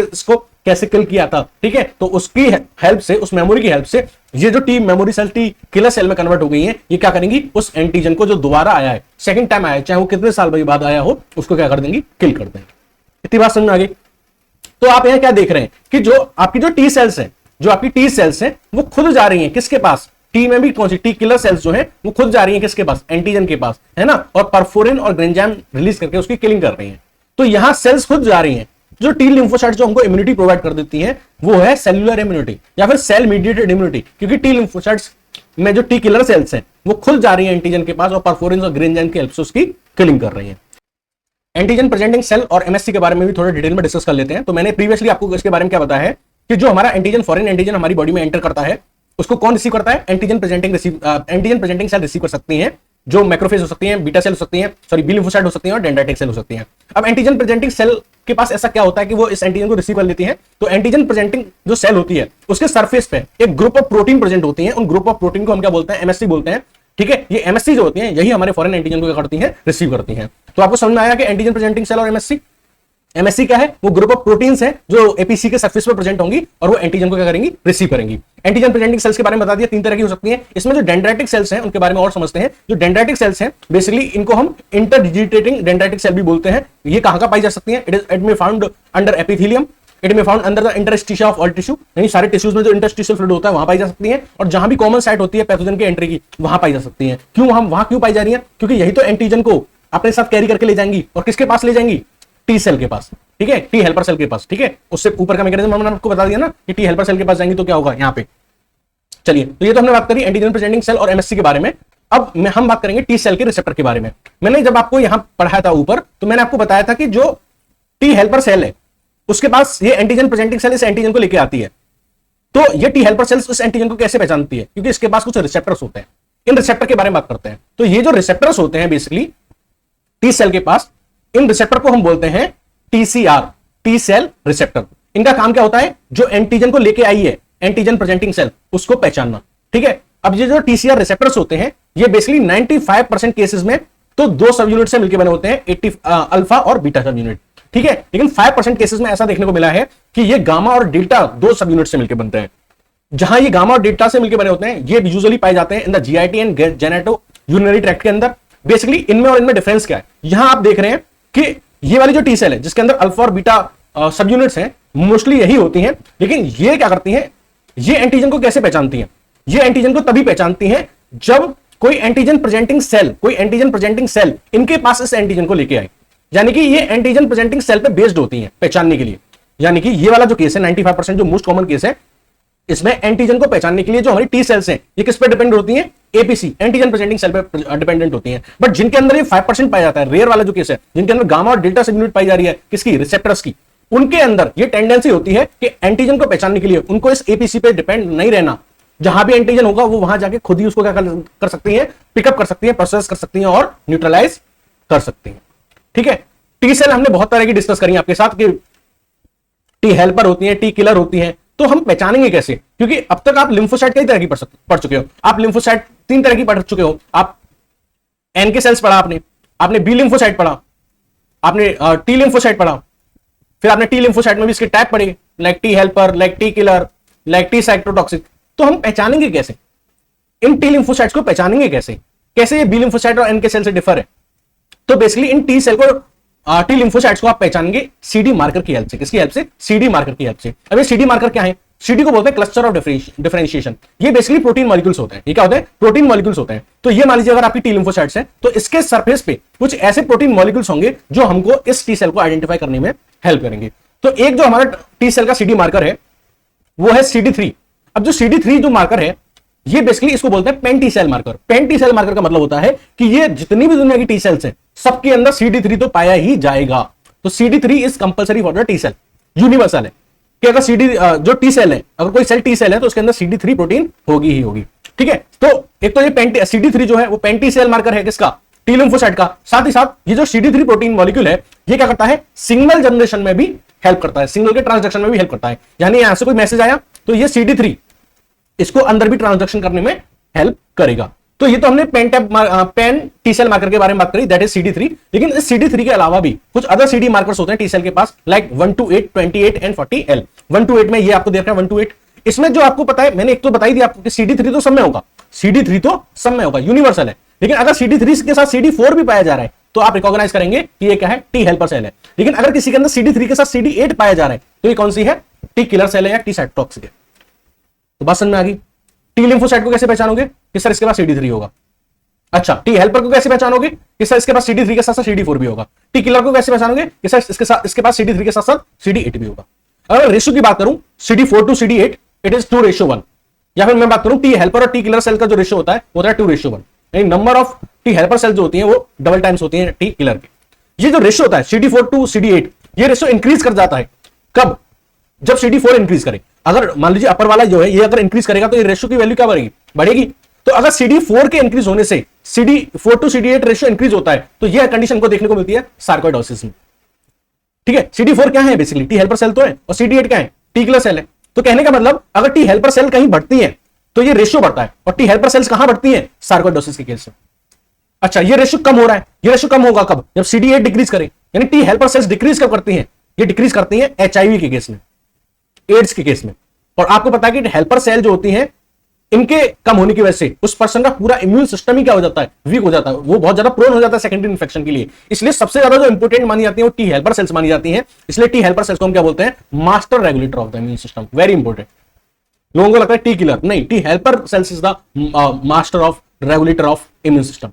इसको कैसे किल किया था। ठीक है, तो उसकी हेल्प से, उस मेमोरी की हेल्प से ये जो T memory cell T killer cell में कन्वर्ट हो गई हैं, ये क्या करेंगी, उस एंटीजन को जो दोबारा आया है, सेकंड टाइम आया है, चाहे वो कितने साल बाद आया हो, उसको क्या कर देंगी, किल कर देंगे। इतनी बात समझ में आ गई। तो आप यहां क्या देख रहे हैं कि जो आपकी जो टी सेल्स हैं, जो आपकी टी सेल्स हैं, वो खुद जा रही हैं किसके पास, टी में भी कौन सी टी किलर सेल्स जो है वो खुद जा रही हैं किसके पास, एंटीजन के पास, है ना, और परफोरिन और ग्रेंजाइम रिलीज करके उसकी किलिंग कर रही हैं। तो यहां सेल्स खुद जा रही हैं। जो टी लिम्फोसाइट जो हमको इम्यूनिटी प्रोवाइड कर देती है वो है सेल्यूलर इम्यूनिटी या फिर सेल मीडिएटेड इम्यूनिटी, क्योंकि टी लिम्फोसाइट्स में जो टी किलर सेल्स हैं वो खुद जा रही हैं एंटीजन के पास और परफोरिन और ग्रेंजाइम की हेल्प से उसकी किलिंग कर रही हैं। एंटीजन प्रेजेंटिंग सेल और एमएससी के बारे में भी थोड़ा डिटेल में डिस्कस कर लेते हैं। तो मैंने प्रीवियसली आपको इसके बारे में क्या बताया है कि जो हमारा एंटीजन, फॉरेन एंटीजन हमारी बॉडी में एंटर करता है, उसको कौन रिसीव करता है, एंटीजन प्रेजेंटिंग सेल रिसीव कर सकती हैं, जो मैक्रोफेज हो सकती हैं, बीटा सेल हो सकती हैं, सॉरी बी लिम्फोसाइट हो सकती हैं और डेंड्राइटिक सेल हो सकती हैं। अब एंटीजन प्रेजेंटिंग सेल के पास ऐसा क्या होता है कि वो इस एंटीजन को रिसीव कर लेती है। तो एंटीजन प्रेजेंटिंग जो सेल होती है उसके सरफेस पे एक ग्रुप ऑफ प्रोटीन प्रेजेंट होती है। उन ग्रुप ऑफ प्रोटीन को हम क्या बोलते हैं, एमएससी बोलते हैं। ठीक है, ये एमएससी जो होती है यही हमारे फॉरेन एंटीजन को क्या करती हैं, रिसीव करती हैं। तो आपको समझ में आया कि एंटीजन प्रेजेंटिंग सेल और एमएससी, एमएससी क्या है, वो ग्रुप ऑफ प्रोटीन्स हैं जो एपीसी के सरफेस पर प्रेजेंट होंगी और वो एंटीजन को क्या करेंगी, रिसीव करेंगी। एंटीजन प्रेजेंटिंग सेल्स के बारे में बता दिया, 3 तरह की हो सकती हैं। इसमें जो डेंड्राइटिक सेल्स हैं उनके बारे में और समझते हैं। जो डेंड्राइटिक सेल्स हैं बेसिकली इनको हम इंटरडिजिटेटिंग डेंड्राइटिक सेल भी बोलते हैं। ये कहां का पाई जा सकती हैं, it may found under epithelium, it may found under the interstitium of all tissue, यानी सारे टिश्यूज में जो इंटरस्टिशियल फ्लूइड होता है वहां पाई जा सकती हैं। और जहां भी कॉमन साइट होती है पैथोजन के एंट्री की वहां पाई जा सकती हैं। क्यों हम वहां क्यों पाई जा रही है, क्योंकि यही तो एंटीजन को अपने साथ कैरी करके ले जाएंगी और किसके पास ले जाएंगी, टी सेल के पास। ठीक है, टी हेल्पर सेल के पास। ठीक है, उससे ऊपर का मैकेनिज्म हमने आपको बता दिया ना कि टी हेल्पर सेल के पास जाएंगी तो क्या होगा यहाँ पे। चलिए, तो ये तो हमने बात करी एंटीजन प्रेजेंटिंग सेल और एमएससी के बारे में। अब हम बात करेंगे टी सेल के रिसेप्टर के बारे में। मैंने जब आपको यहां पढ़ाया था ऊपर, तो मैंने आपको बताया था कि जो टी हेल्पर सेल है उसके पास ये एंटीजन प्रेजेंटिंग सेल इस एंटीजन को लेके आती है। तो ये टी हेल्पर सेल्स उस एंटीजन को कैसे पहचानती है, क्योंकि इसके पास कुछ रिसेप्टर्स होते हैं। इन रिसेप्टर के बारे में बात करते हैं। तो ये जो रिसेप्टर्स होते हैं बेसिकली टी सेल के पास, इन रिसेप्टर को हम बोलते हैं टीसीआर, टी सेल रिसेप्टर। इनका काम क्या होता है, जो एंटीजन को लेके आई है, एंटीजन प्रेजेंटिंग सेल, उसको पहचानना। ठीक है, अब ये जो टीसीआर रिसेप्टर्स होते हैं ये बेसिकली 95% केसेस में तो दो सब यूनिट से मिलकर बने होते हैं, 80 अल्फा और बीटा सब यूनिट। ठीक है, लेकिन 5% केसेस में ऐसा देखने को मिला है कि ये गामा और डेल्टा दो सब यूनिट से मिलकर बनते हैं। जहां ये गामा और डेल्टा से मिलकर बने होते हैं ये यूजुअली पाए जाते हैं in the GIT and genitourinary tract के अंदर। बेसिकली इनमें और इनमें डिफरेंस क्या है, यहां आप देख रहे हैं कि ये वाली जो टी सेल है जिसके अंदर अल्फा और बीटा सब यूनिट्स हैं, मोस्टली यही होती हैं। लेकिन ये क्या करती हैं, ये एंटीजन को कैसे पहचानती हैं, ये एंटीजन को तभी पहचानती हैं जब कोई एंटीजन प्रेजेंटिंग सेल इनके पास इस एंटीजन को लेके आए, यानी कि ये एंटीजन प्रेजेंटिंग सेल पे बेस्ड होती हैं पहचानने के लिए। यानी कि ये वाला जो केस है 95% जो मोस्ट कॉमन केस है, इसमें एंटीजन को पहचानने के लिए जो हमारी टी सेल्स हैं ये किस पे डिपेंड होती हैं, एपीसी, एंटीजन प्रेजेंटिंग सेल पे डिपेंडेंट होती हैं। बट जिनके अंदर ये 5% पाया जाता है, रेयर वाला जो केस है, जिनके अंदर गामा और डेल्टा सब यूनिट पाई जा रही है, किसकी, रिसेप्टर्स की, उनके अंदर ये टेंडेंसी होती है कि एंटीजन को पहचानने के लिए उनको इस एपीसी पे डिपेंड नहीं रहना। जहां भी एंटीजन होगा वो वहां जाके खुद ही उसको क्या कर सकती है, पिकअप कर सकती है, प्रोसेस कर सकती है और न्यूट्रलाइज कर सकती है। ठीक है, टी सेल हमने बहुत तरह की डिस्कस करी आपके साथ कि टी हेल्पर होती है, टी किलर होती है। तो हम पहचानेंगे कैसे, क्योंकि अब तक आप लिम्फोसाइट कई तरह की पढ़ चुके हो। आप लिम्फोसाइट 3 तरह की पढ़ चुके हो। आप एन के सेल्स पढ़ा, आपने बी लिम्फोसाइट पढ़ा, आपने टी लिम्फोसाइट पढ़ा, फिर आपने टी लिम्फोसाइट में भी इसके टाइप पढ़े, like T helper, like T killer, like T cytotoxic. तो हम पहचानेंगे कैसे इन टी लिम्फोसाइट्स को, पहचानेंगे कैसे ये बी लिम्फोसाइट और एन के सेल से डिफर है। तो बेसिकली इन टी सेल को, टी लिम्फोसाइट्स को आप पहचानेंगे सीडी मार्कर की हेल्प से। किसकी हेल्प से, सीडी मार्कर की हेल्प से। अब ये सीडी मार्कर क्या है, सीडी को बोलते हैं क्लस्टर ऑफ डिफरेंशिएशन। ये बेसिकली प्रोटीन मॉलिक्यूल्स होते हैं। ये क्या होते हैं, प्रोटीन मॉलिक्यूल्स होते हैं। तो ये मान लीजिए अगर आपकी टी लिम्फोसाइट्स है तो इसके सरफेस पे कुछ ऐसे प्रोटीन मॉलिक्यूल्स होंगे जो हमको इस टी सेल को आइडेंटिफाई करने में हेल्प करेंगे। तो एक जो हमारा टी सेल का सीडी मार्कर है वो है CD3। अब जो CD3 जो मार्कर है ये बेसिकली इसको बोलते हैं pan T cell marker. Pan T cell marker का मतलब होता है कि ये जितनी भी दुनिया की टी सेल्स हैं सबके अंदर CD3 तो पाया ही जाएगा। तो CD3 is compulsory for the T cell, universal है कि अगर CD जो टी सेल है, अगर कोई सेल टी सेल है तो उसके अंदर CD3 प्रोटीन होगी ही होगी। ठीक है, तो एक तो ये CD3 जो है वो पेन टी सेल मार्कर है किसका, टी लिम्फोसाइट का। साथ ही साथ ये जो CD3 प्रोटीन मॉलिक्यूल है ये क्या करता है, सिग्नल जनरेशन में भी हेल्प करता है, सिग्नल के ट्रांसडक्शन में भी हेल्प करता है। यानी यहां से कोई मैसेज आया तो ये CD3 इसको अंदर भी ट्रांसडक्शन करने में हेल्प करेगा। तो ये तो हमने पेन टी सेल मार्कर के बारे में बात करी, दैट इज CD3। लेकिन इस CD3 के अलावा भी कुछ अदर CD मार्कर्स होते हैं टी सेल के पास, like 1 to 8, 28 and 40L। 1 to 8 में ये आपको देख रहा है 1 to 8। इसमें जो आपको पता है, मैंने एक तो बताई दी आपको कि CD3 तो सब में होगा, CD3 तो सब में होगा, यूनिवर्सल है। लेकिन अगर CD3 के साथ CD4 भी पाया जा रहा है तो आप रिकॉग्नाइज करेंगे कि ये क्या है, टी हेल्पर सेल है। लेकिन अगर किसी के अंदर CD3 के साथ CD8 पाया जा रहा है तो ये कौन सी है, टी किलर सेल है या टी साइटोटॉक्सिक है। तो बात समझ में आ गई। टी लिम्फोसाइट को कैसे पहचानोगे कि सर इसके पास CD3 होगा। अच्छा, टी हेल्पर को कैसे पहचानोगे कि सर इसके पास CD3 के साथ साथ CD4 भी होगा। टी किलर को कैसे पहचानोगे कि सर इसके पास CD3 के साथ साथ CD8 भी होगा। अगर रेशियो की बात करूं CD4 to CD8 it is 2:1। या फिर मैं बात करूं टी हेल्पर और टी किलर सेल का जो रेशियो होता है वो होता है 2:1। यानी number of T helper cell जो होती है वो डबल टाइम्स होती है टी किलर की। ये जो रेशियो होता है CD4 to CD8 ये रेशियो इंक्रीज कर जाता है कब, जब CD4 इंक्रीज करे। अगर मान लीजिए अपर वाला जो है ये अगर इंक्रीज करेगा तो ये रेशियो की वैल्यू क्या बढ़ेगी। तो अगर CD4 के इंक्रीज होने से CD4 to CD8 ratio increase होता है तो यह कंडीशन को देखने को मिलती है सार्कोइडोसिस में। ठीक है, CD4 क्या है, बेसिकली टी हेल्पर सेल तो है, और CD8 क्या है, टी किलर सेल है। तो कहने का मतलब अगर टी हेल्पर सेल कहीं बढ़ती है तो ये रेशियो बढ़ता है, और टी हेल्पर सेल्स कहां बढ़ती है, सार्कोइडोसिस के केस में। अच्छा, ये रेशियो कम हो रहा है, ये रेशियो कम होगा कब, जब CD8 डिक्रीज करे। यानी टी हेल्पर सेल्स डिक्रीज कब करती हैं, ये डिक्रीज करती हैं HIV के केस में, एड्स के केस में। और आपको पता है कि हेल्पर सेल जो होती हैं इनके कम होने की वजह से उस पर्सन का पूरा इम्यून सिस्टम ही क्या हो जाता है, वीक हो जाता है, वो बहुत ज्यादा प्रोन हो जाता है सेकेंडरी इन्फेक्शन के लिए। इसलिए सबसे ज्यादा जो इंपोर्टेंट मानी जाती है वो टी हेल्पर सेल्स मानी जाती हैं। इसलिए टी हेल्पर सेल्स को हम क्या बोलते हैं, master regulator of the immune system. Very important. लोगों को लगता है टी किलर, नहीं, T helper sales is the master of regulator of immune system.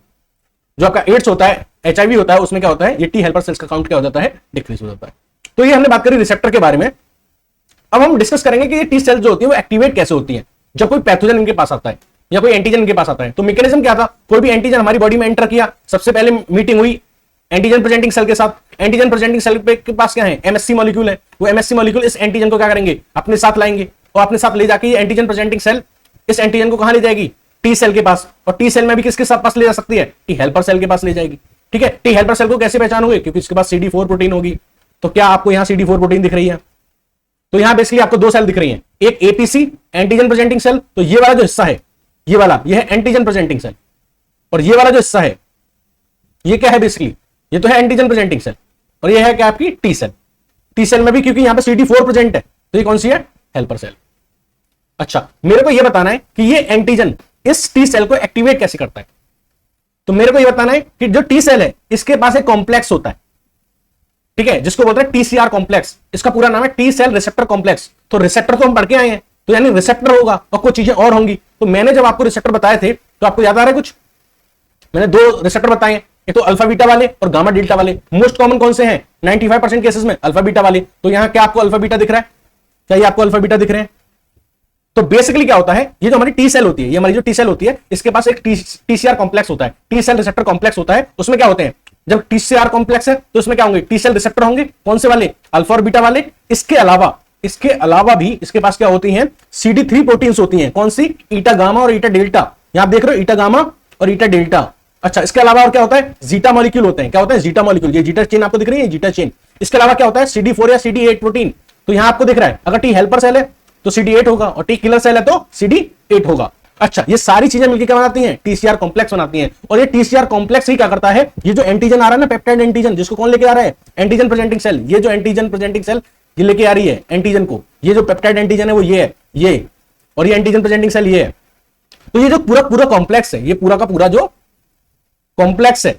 जो आपका एड्स होता है, HIV होता है, उसमें क्या होता है, ये टी हेल्पर सेल्स का काउंट क्या हो जाता है, डिक्रीज हो जाता है। तो ये हमने बात करी रिसेप्टर के बारे में। अब हम डिस्कस करेंगे कि ये टी सेल्स जो होती है वो एक्टिवेट कैसे होती है जब कोई पैथोजन इनके पास आता है। या कोई एंटीजन के पास आता है। तो मैकेनिज्म क्या था, कोई भी एंटीजन हमारी बॉडी में एंटर किया, सबसे पहले मीटिंग हुई एंटीजन प्रेजेंटिंग सेल के साथ। एंटीजन प्रेजेंटिंग सेल के पास क्या है, एमएससी मॉलिक्यूल है। वो एमएससी मॉलिक्यूल इस एंटीजन को क्या करेंगे, अपने साथ लाएंगे और अपने साथ ले जाके ये एंटीजन प्रेजेंटिंग सेल इस एंटीजन को कहां ले जाएगी, टी सेल के पास। और टी सेल में भी किसके पास ले जा सकती है, टी हेल्पर सेल के पास ले जाएगी। ठीक है, टी हेल्पर सेल को कैसे पहचानोगे, क्योंकि इसके पास CD4 प्रोटीन होगी। तो क्या आपको यहां CD4 प्रोटीन दिख रही है, तो यहां बेसिकली आपको दो सेल दिख रही हैं, एक एपीसी एंटीजन प्रेजेंटिंग सेल, तो ये वाला जो हिस्सा है, ये वाला, ये है एंटीजन प्रेजेंटिंग सेल। और ये वाला जो हिस्सा है, ये क्या है, बेसिकली ये तो है एंटीजन प्रेजेंटिंग सेल, और ये है क्या आपकी टी सेल। टी सेल में भी क्योंकि यहां पे CD4 प्रेजेंट है, तो ये कौन सी है, हेल्पर सेल। अच्छा, मेरे को यह बताना है कि ये एंटीजन इस टी सेल को एक्टिवेट कैसे करता है। तो मेरे को यह बताना है कि जो टी सेल है इसके पास एक कॉम्प्लेक्स होता है, ठीक है, जिसको बोलते हैं TCR कॉम्प्लेक्स। इसका पूरा नाम है टी सेल रिसेप्टर कॉम्प्लेक्स। तो रिसेप्टर तो हम पढ़ के आए हैं, तो यानी रिसेप्टर होगा और कुछ चीजें और होंगी। तो मैंने जब आपको रिसेप्टर बताए थे तो आपको याद आ रहा है कुछ, मैंने दो रिसेप्टर बताए हैं, एक तो अल्फा बीटा वाले और गामा डेल्टा वाले। मोस्ट कॉमन कौन से हैं, 95% केसेस में अल्फा बीटा वाले। तो यहां क्या आपको अल्फा बीटा दिख रहा है, क्या ये आपको अल्फा बीटा दिख रहे हैं। तो बेसिकली क्या होता है, ये जो हमारी टी सेल होती है, ये हमारी जो टी सेल होती है, इसके पास एक TCR कॉम्प्लेक्स होता है, टी सेल रिसेप्टर कॉम्प्लेक्स होता है। उसमें क्या होते हैं, जब TCR कॉम्प्लेक्स है तो उसमें क्या होंगे, टी सेल रिसेप्टर होंगे, कौन से वाले, अल्फा और बीटा वाले। इसके अलावा भी इसके पास क्या होती हैं, CD3 प्रोटीन्स होती हैं, कौन सी, ईटा गामा और ईटा डेल्टा। यहां आप देख रहे हो ईटा गामा और ईटा डेल्टा। अच्छा, इसके अलावा और क्या होता है, जीटा मॉलिक्यूल होते हैं। क्या होता है, जीटा मॉलिक्यूल, ये जीटा चेन आपको दिख रही है, जीटा चेन। इसके अलावा क्या होता है, CD4 या CD8 प्रोटीन। तो यहां आपको दिख रहा है, अगर टी हेल्पर सेल है तो CD8 होगा, और टी किलर सेल है तो CD8 होगा। अच्छा, ये सारी चीजें मिलकर क्या बनाती हैं, TCR कॉम्प्लेक्स बनाती हैं। और ये TCR कॉम्प्लेक्स ही क्या करता है, ये जो एंटीजन आ रहा है ना, पेप्टाइड एंटीजन, जिसको कौन लेके आ रहा है, एंटीजन प्रेजेंटिंग सेल। ये जो एंटीजन प्रेजेंटिंग सेल ये लेके आ रही है एंटीजन को, ये जो पेप्टाइड एंटीजन है वो ये है, ये, और ये एंटीजन प्रेजेंटिंग सेल ये है। तो ये जो पूरा कॉम्प्लेक्स है, ये पूरा का पूरा जो कॉम्प्लेक्स है,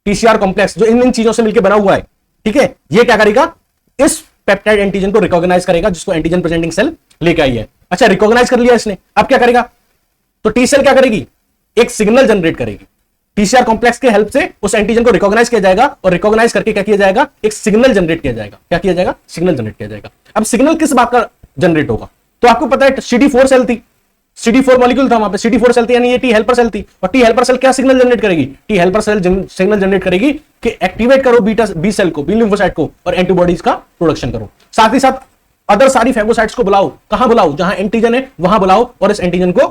TCR कॉम्प्लेक्स, जो इन चीजों से मिलकर बना हुआ है, ठीक है, ये क्या करेगा, इस पेप्टाइड एंटीजन को रिकॉग्नाइज करेगा, जिसको एंटीजन प्रेजेंटिंग सेल लेके आई है। अच्छा, रिकॉग्नाइज कर लिया इसने, अब क्या करेगा, तो टी सेल क्या करेगी, एक सिग्नल जनरेट करेगी। TCR कॉम्प्लेक्स के हेल्प से उस एंटीजन को रिकॉग्नाइज किया जाएगा, और रिकॉग्नाइज करके क्या किया जाएगा, एक सिग्नल जनरेट किया जाएगा। क्या किया जाएगा, सिग्नल जनरेट किया जाएगा। अब सिग्नल किस बात का जनरेट होगा, तो आपको पता है CD4 सेल थी, CD4 मॉलिक्यूल था वहां पे, CD4 सेल थी, यानी ये टी हेल्पर सेल थी। और टी हेल्पर सेल क्या सिग्नल जनरेट करेगी, T helper cell signal generate करेगी कि एक्टिवेट करो बी सेल को, बी लिम्फोसाइट को, और एंटीबॉडीज का प्रोडक्शन करो। साथ ही साथ अदर सारी फेगोसाइट्स को बुलाओ, कहां बुलाओ, जहां एंटीजन है वहां बुलाओ, और इस एंटीजन को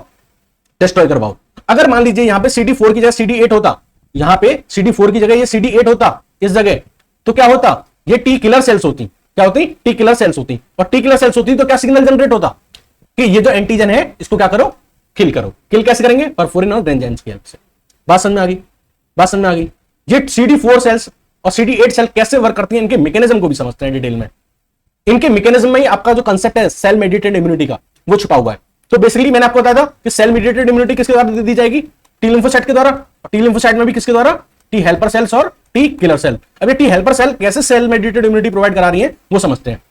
डिस्ट्रॉय करवाओ। अगर मान लीजिए यहां पे CD4 की जगह CD8 होता, यहां पे CD4 की जगह ये CD8 होता इस जगह, तो क्या होता, ये टी किलर सेल्स होती। क्या होती, टी किलर सेल्स होती। और टी किलर सेल्स होती तो क्या सिग्नल जनरेट होता कि ये जो एंटीजन है इसको क्या करो, किल करो। किल कैसे करेंगे, परफोरिन और ग्रेंजाइम्स की हेल्प से। बात समझ में आ गई, बात समझ में आ गई। ये CD4 सेल्स और CD8 सेल कैसे वर्क करती हैं, इनके मैकेनिज्म को भी समझते हैं डिटेल में। इनके मैकेनिज्म में ही आपका जो कंसेप्ट है सेल मेडिएटेड इम्यूनिटी का, वो छुपा हुआ है। तो बेसिकली मैंने आपको बताया था कि सेल मेडिएटेड इम्यूनिटी किसके द्वारा दी जाएगी, टी लिम्फोसाइट के द्वारा। टी लिम्फोसाइट में भी किसके द्वारा, टी हेल्पर सेल्स और टी किलर सेल। अब ये टी हेल्पर सेल कैसे सेल मेडिएटेड इम्यूनिटी प्रोवाइड करा रही है वो समझते हैं।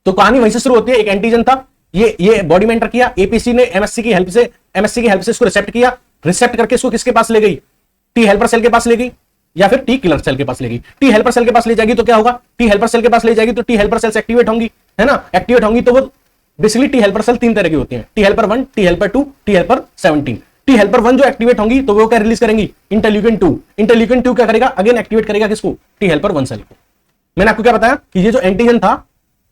तो कहानी वहीं से शुरू होती है। एक एंटीजन था, ये बॉडी में एंटर किया, एपीसी ने एमएससी की हेल्प से इसको रिसेप्ट किया, रिसेप्ट करके इसको किसके पास ले गई, टी हेल्पर सेल के पास ले गई, या फिर टी किलर सेल के पास ले गई। टी हेल्पर सेल के पास ले जाएगी तो क्या होगा, टी हेल्पर सेल के पास ले जाएगी तो टी हेल्पर सेल्स एक्टिवेट होंगी, है ना। एक्टिवेट होंगी तो वो बेसिकली टी हेल्पर सेल तीन तरह की होती हैं, T helper 1, T helper 2, T helper 17। T helper 1 जो एक्टिवेट होंगी तो वो क्या रिलीज करेंगी, इंटरल्यूकिन 2। इंटरल्यूकिन 2 क्या करेगा, अगेन एक्टिवेट करेगा किसको, टी हेल्पर 1 सेल को। मैंने आपको क्या बताया कि ये जो एंटीजन था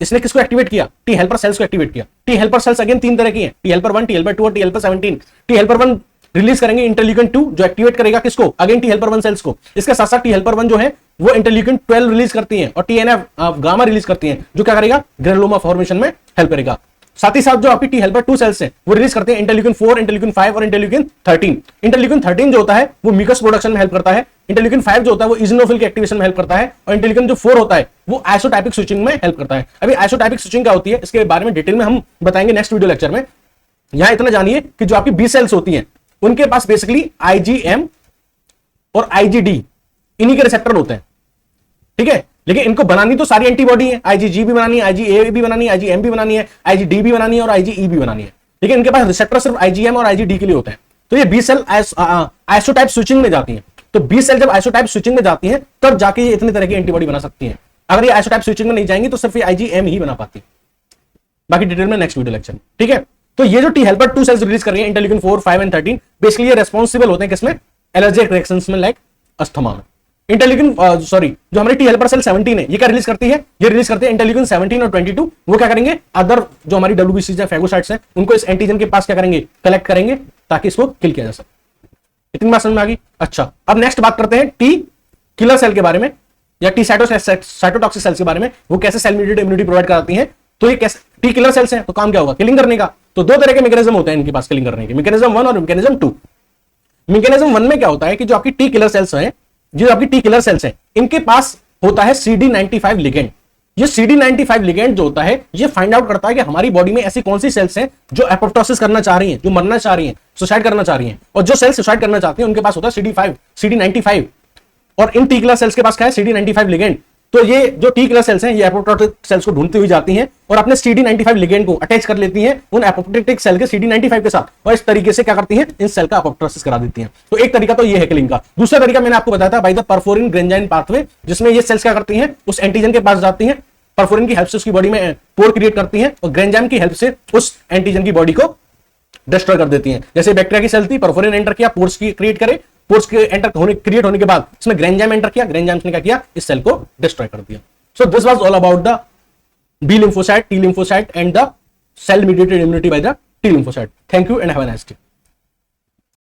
इसने किसको एक्टिवेट किया, टी हेल्पर सेल्स को एक्टिवेट किया। टी हेल्पर सेल्स अगेन तीन तरह की हैं, टी हेल्पर 1, टी हेल्पर 2 और T helper 17। T helper 1 release करेंगे इंटरल्यूकिन 2 जो एक्टिवेट करेगा किसको, अगेन टी हेल्पर 1 सेल्स को। इसके साथ साथ टी हेल्पर 1 जो है वो इंटरल्यूकिन 12 रिलीज करती हैं और TNF गामा रिलीज करती हैं, जो क्या करेगा, ग्रेनुलोमा फॉर्मेशन में हेल्प करेगा। साथ ही साथ जो आपकी टी हेल्पर 2 सेल्स हैं वो रिलीज करते हैं इंटरल्यूकिन 4, इंटरल्यूकिन 5 और इंटरल्यूकिन 13। इंटरल्यूकिन 13 जो होता है वो म्यूकस प्रोडक्शन में हेल्प करता है। इंटरल्यूकिन 5 जो होता है वो इजिनोफिल के एक्टिवेशन में हेल्प करता है। और इंटरल्यूकिन जो 4 होता है वो आइसोटाइपिक स्विचिंग में हेल्प करता है। अभी आइसोटाइपिक स्विचिंग क्या होती है इसके बारे में डिटेल में हम बताएंगे नेक्स्ट वीडियो लेक्चर में। यहां इतना जानिए कि जो आपकी बी सेल्स होती हैं उनके पास बेसिकली IgM और IgD इन्हीं के रिसेप्टर होते हैं, ठीक है। लेकिन इनको बनानी तो सारी एंटीबॉडी है, IgG भी बनानी है, IgA भी बनानी है, IgM भी बनानी है, IgD भी बनानी है और IgE भी बनानी है। लेकिन इनके पास रिसेप्टर सिर्फ IgM और IgD के लिए होते हैं। तो ये बी सेल आइसोटाइप स्विचिंग में जाती है। तो बी सेल जब आइसोटाइप स्विचिंग में जाती है तब जाके ये इतने तरह की एंटीबॉडी बना सकती है। अगर ये आइसोटाइप स्विचिंग में नहीं जाएंगी तो सिर्फ ये IgM ही बना पाती है। बाकी डिटेल में नेक्स्ट वीडियो लेक्चर में, ठीक है। तो ये जो टी हेल्पर 2 सेल्स रिलीज कर रही है इंटरल्यूकिन 4, 5 एंड 13, बेसिकली ये रेस्पॉन्सिबल होते हैं किसमें, एलर्जिक रिएक्शंस में, लाइक अस्थमा में। इंटरल्यूकिन सॉरी जो हमारी टी हेल्पर सेल 17 है, ये क्या रिलीज करती है, ये रिलीज करती है इंटरल्यूकिन 17 और 22। वो क्या करेंगे, अदर जो हमारी डब्ल्यूबीसी है, फैगोसाइट्स हैं, उनको इस एंटीजन के पास क्या करेंगे, कलेक्ट करेंगे ताकि इसको किल किया जा सके। इतनी बात समझ में आ गई। अच्छा, अब नेक्स्ट बात करते हैं टी किलर सेल के बारे में, या टी साइटोटॉक्सिक सेल्स के बारे में। वो कैसे सेल मीडिएटेड इम्यूनिटी प्रोवाइड कराती हैं। तो ये कैसे टी किलर सेल्स हैं, तो काम क्या होगा, किलिंग करने का। तो दो तरह के मैकेनिज्म होते हैं इनके पास किलिंग करने के, मैकेनिज्म 1 और मैकेनिज्म 2। मैकेनिज्म 1 में क्या होता है कि जो आपकी टी किलर सेल्स हैं, जो आपकी टी किलर सेल्स हैं, इनके पास होता है CD95 लिगेंड। ये CD95 लिगेंड जो होता है, ये फाइंड आउट करता है कि हमारी बॉडी में ऐसी कौन सी सेल्स हैं जो एपोप्टोसिस करना चाह रही हैं, जो मरना चाह रही हैं, सुसाइड करना चाह रही हैं। और जो सेल्स सुसाइड करना चाहती हैं उनके पास होता है CD95। और इन टी किलर सेल्स के पास क्या है, CD95 लिगेंड। तो ये जो टी किलर सेल्स हैं, ये एपोप्टोटिक सेल्स को ढूंढती हुई जाती हैं और अपने CD95 लिगेंड को अटैच कर लेती हैं उन एपोप्टोटिक सेल के CD95 के साथ, और इस तरीके से क्या करती हैं, इन सेल का एपोप्टोसिस करा देती हैं। तो एक तरीका तो ये है किलिंग का। दूसरा तरीका मैंने आपको बताया था बाय द परफोरिन ग्रेंजाइन पाथवे, जिसमें ये सेल्स क्या करती हैं, उस एंटीजन के पास जाती हैं, परफोरिन की हेल्प से उसकी बॉडी में पोर क्रिएट करती हैं, और ग्रेंजाइम की हेल्प से उस एंटीजन की बॉडी को डिस्ट्रॉय कर देती हैं। जैसे बैक्टीरिया की सेल थी, परफोरिन एंटर किया, पोर्स की क्रिएट करे, पोर्स के एंटर होने क्रिएट होने के बाद इसमें ग्रेंजाइम एंटर किया, ग्रेंजाइम ने क्या किया, इस सेल को डिस्ट्रॉय कर दिया। So this was all about the B lymphocyte, T lymphocyte and the cell mediated immunity by the T lymphocyte. Thank you and have a nice day.